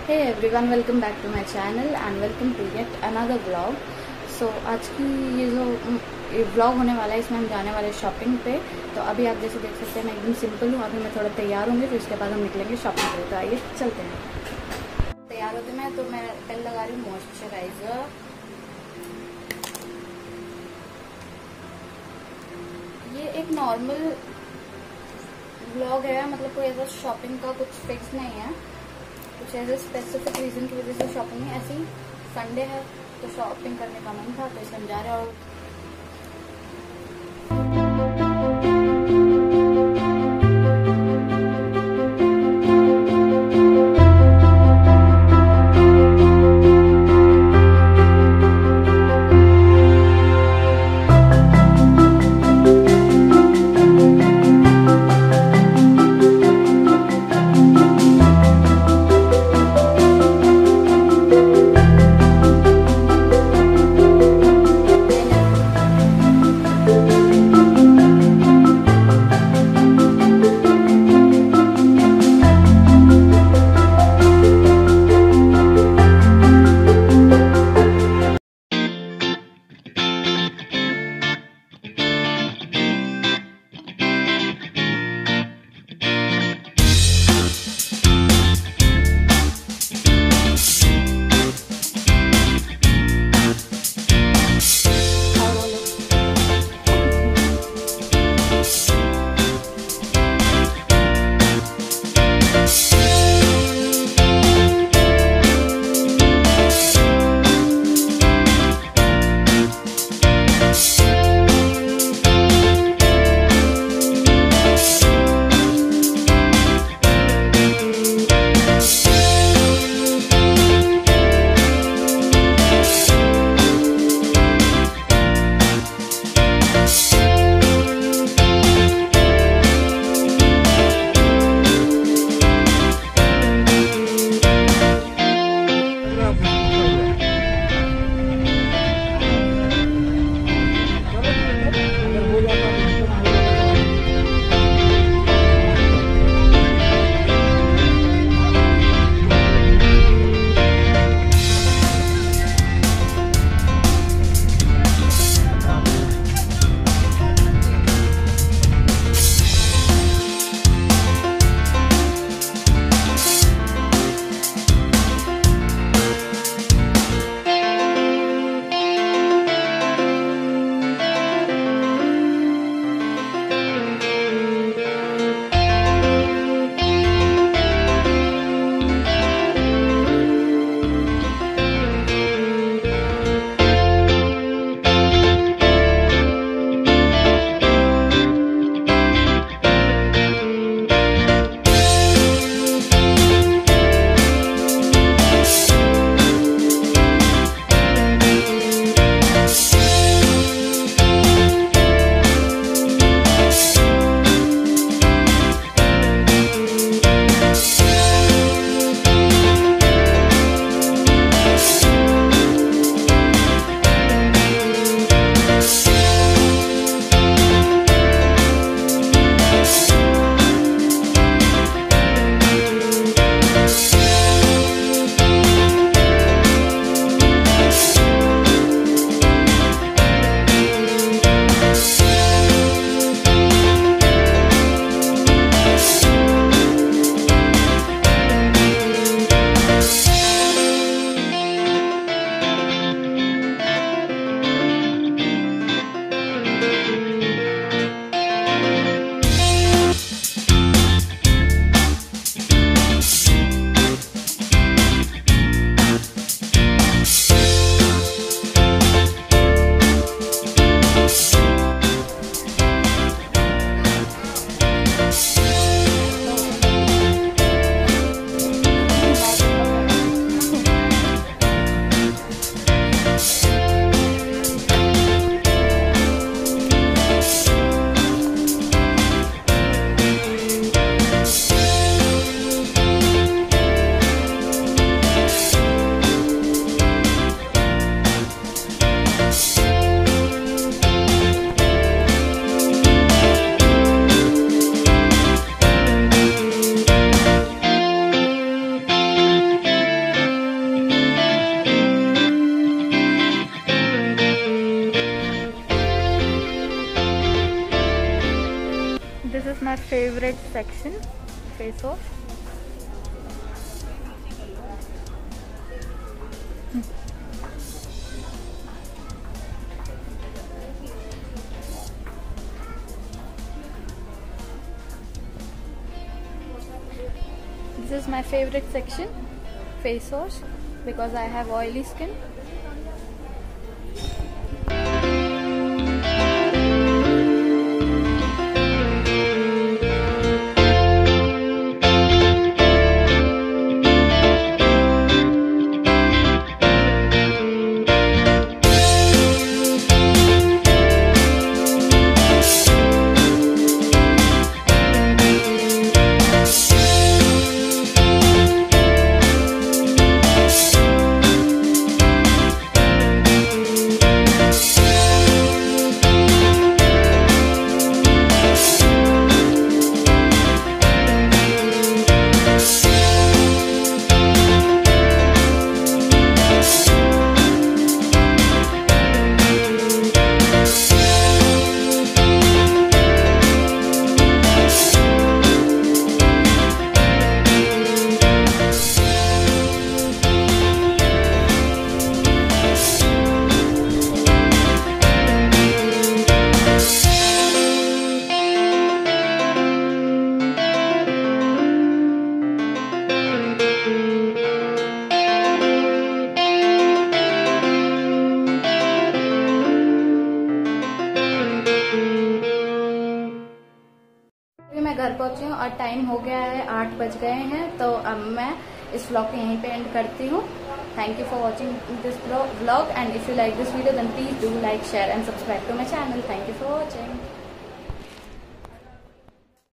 Hey everyone, welcome back to my channel and welcome to yet another vlog. So आज की ये जो vlog होने वाला है, इसमें हम जाने वाले शॉपिंग पे। तो अभी आप जैसे देख सकते हैं मैं एकदम सिंपल हूँ। अभी मैं थोड़ा तैयार होंगी, फिर उसके बाद हम निकलेंगे शॉपिंग के लिए। तो आइए चलते हैं। तैयार होते मैं तो मैं पहले लगा रही हूँ मॉइस्चराइजर। ये एक नॉर्मल व्लॉग है, मतलब कोई ऐसा शॉपिंग का कुछ फिक्स नहीं है, कुछ ऐसे स्पेसिफिक रीजन की वजह से शॉपिंग है। ऐसी संडे है तो शॉपिंग करने का मन था, तो इसलिए हम जा रहे हैं। और favorite section, face wash. This is my favorite section, face wash, because I have oily skin. मैं घर पहुंची हूँ और टाइम हो गया है 8 बज गए हैं। तो अब मैं इस व्लॉग को यहीं पे एंड करती हूँ। Thank you for watching this vlog and if you like this video then please do like, share and subscribe to my channel. Thank you for watching.